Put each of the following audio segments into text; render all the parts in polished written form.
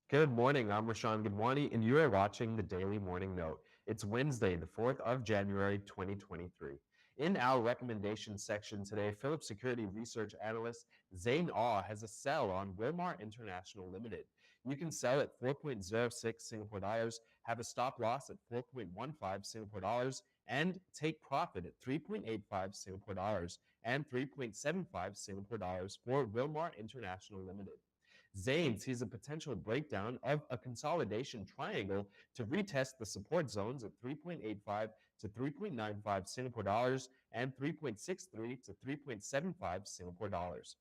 Good morning. I'm Rashawn Gidwani, and you are watching the Daily Morning Note. It's Wednesday, the 4th of January, 2023. In our recommendation section today, Phillips Security Research Analyst Zain Aw has a sell on Wilmar International Limited. You can sell at 4.06 Singapore dollars, have a stop loss at 4.15 Singapore dollars, and take profit at 3.85 Singapore dollars and 3.75 Singapore dollars for Wilmar International Limited. Zain sees a potential breakdown of a consolidation triangle to retest the support zones at 3.85 to 3.95 Singapore dollars and 3.63 to 3.75 Singapore dollars.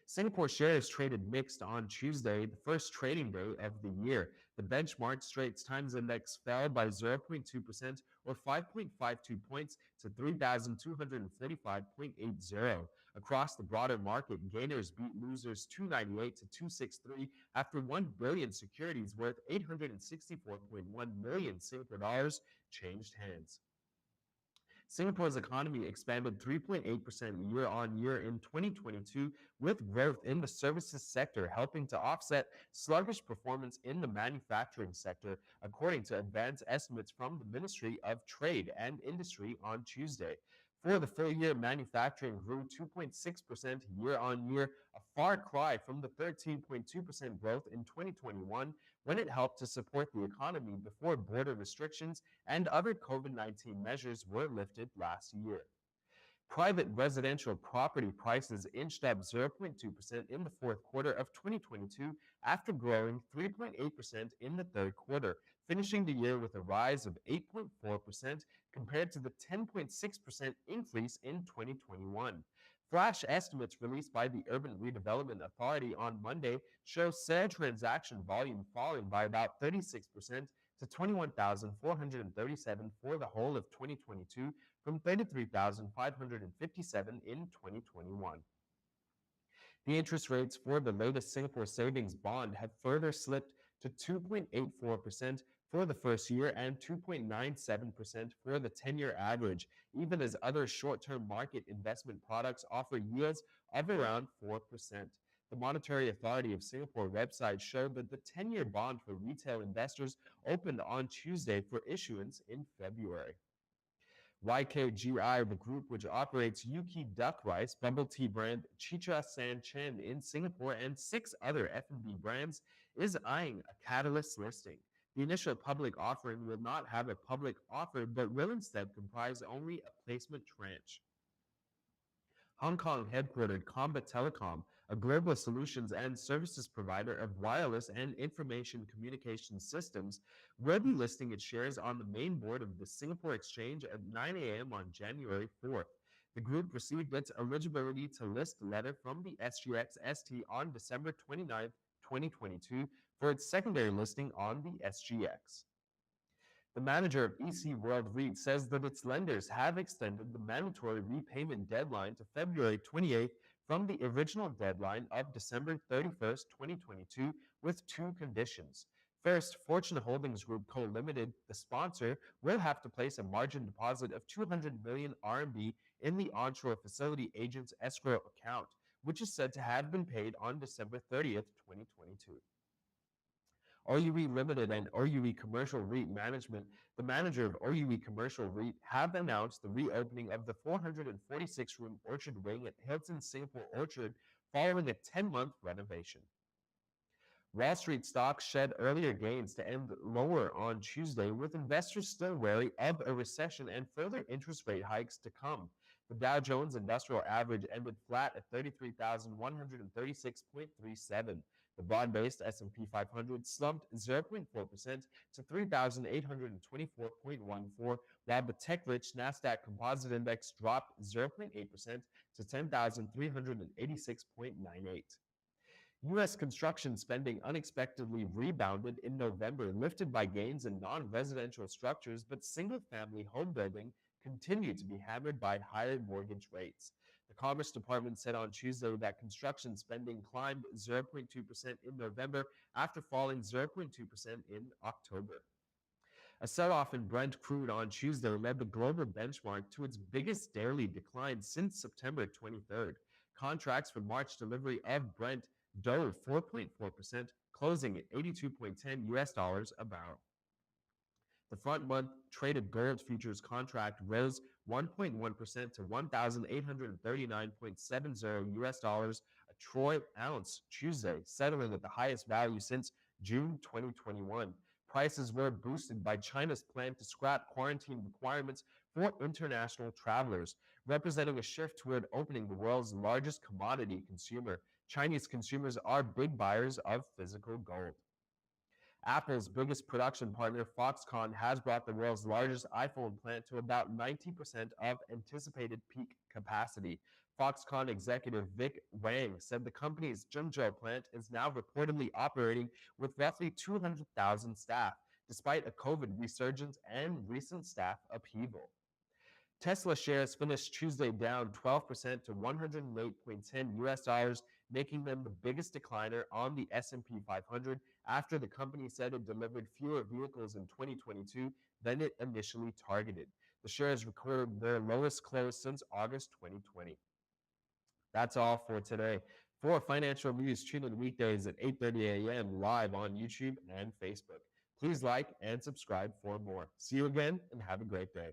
Singapore shares traded mixed on Tuesday, the first trading day of the year. The benchmark Straits Times Index fell by 0.2% or 5.52 points to 3,235.80. Across the broader market, gainers beat losers 298 to 263 after 1 billion securities worth 864.1 million Singapore dollars changed hands. Singapore's economy expanded 3.8% year on year in 2022, with growth in the services sector helping to offset sluggish performance in the manufacturing sector, according to advanced estimates from the Ministry of Trade and Industry on Tuesday. For the full year, manufacturing grew 2.6% year on year, a far cry from the 13.2% growth in 2021 when it helped to support the economy before border restrictions and other COVID-19 measures were lifted last year. Private residential property prices inched up 0.2% in the fourth quarter of 2022 after growing 3.8% in the third quarter, finishing the year with a rise of 8.4% compared to the 10.6% increase in 2021. Flash estimates released by the Urban Redevelopment Authority on Monday show sale transaction volume falling by about 36% to 21,437 for the whole of 2022 from 33,557 in 2021. The interest rates for the latest Singapore savings bond have further slipped to 2.84% for the first year and 2.97% for the 10-year average, even as other short-term market investment products offer yields of around 4%. The Monetary Authority of Singapore website showed that the 10-year bond for retail investors opened on Tuesday for issuance in February. YKGI, the group which operates Yuki Duck Rice, bubble tea brand Chicha San Chen in Singapore, and 6 other F&B brands, is eyeing a catalyst listing. The initial public offering will not have a public offer, but will instead comprise only a placement tranche. Hong Kong headquartered Combat Telecom, a global solutions and services provider of wireless and information communication systems, will be listing its shares on the main board of the Singapore Exchange at 9 a.m. on January 4th. The group received its eligibility to list letter from the SGX ST on December 29, 2022, for its secondary listing on the SGX. The manager of EC World REIT says that its lenders have extended the mandatory repayment deadline to February 28th from the original deadline of December 31st, 2022, with 2 conditions. First, Fortune Holdings Group Co. Limited, the sponsor, will have to place a margin deposit of 200 million RMB in the onshore facility agent's escrow account, which is said to have been paid on December 30th, 2022. RUE Limited and RUE Commercial REIT Management, the manager of RUE Commercial REIT, have announced the reopening of the 446-room Orchard Wing at Hilton Singapore Orchard following a 10-month renovation. Wall Street stocks shed earlier gains to end lower on Tuesday, with investors still wary of a recession and further interest rate hikes to come. The Dow Jones Industrial Average ended flat at 33,136.37. The broad-based S&P 500 slumped 0.4% to 3,824.14, while the tech-rich Nasdaq Composite Index dropped 0.8% to 10,386.98. U.S. construction spending unexpectedly rebounded in November, lifted by gains in non-residential structures, but single-family home building continued to be hammered by higher mortgage rates. The Commerce Department said on Tuesday that construction spending climbed 0.2% in November after falling 0.2% in October. A sell-off in Brent crude on Tuesday led the global benchmark to its biggest daily decline since September 23rd. Contracts for March delivery of Brent dove 4.4%, closing at 82.10 US dollars a barrel. The front month traded gold futures contract rose 1.1% to 1,839.70 US dollars a troy ounce Tuesday, settling at the highest value since June 2021. Prices were boosted by China's plan to scrap quarantine requirements for international travelers, representing a shift toward opening the world's largest commodity consumer. Chinese consumers are big buyers of physical gold. Apple's biggest production partner, Foxconn, has brought the world's largest iPhone plant to about 90% of anticipated peak capacity. Foxconn executive Vic Wang said the company's Zhengzhou plant is now reportedly operating with roughly 200,000 staff, despite a COVID resurgence and recent staff upheaval. Tesla shares finished Tuesday down 12% to 108.10 US dollars, making them the biggest decliner on the S&P 500 after the company said it delivered fewer vehicles in 2022 than it initially targeted. The shares recorded their lowest close since August 2020. That's all for today. For financial news, tune in weekdays at 8:30 a.m. live on YouTube and Facebook. Please like and subscribe for more. See you again and have a great day.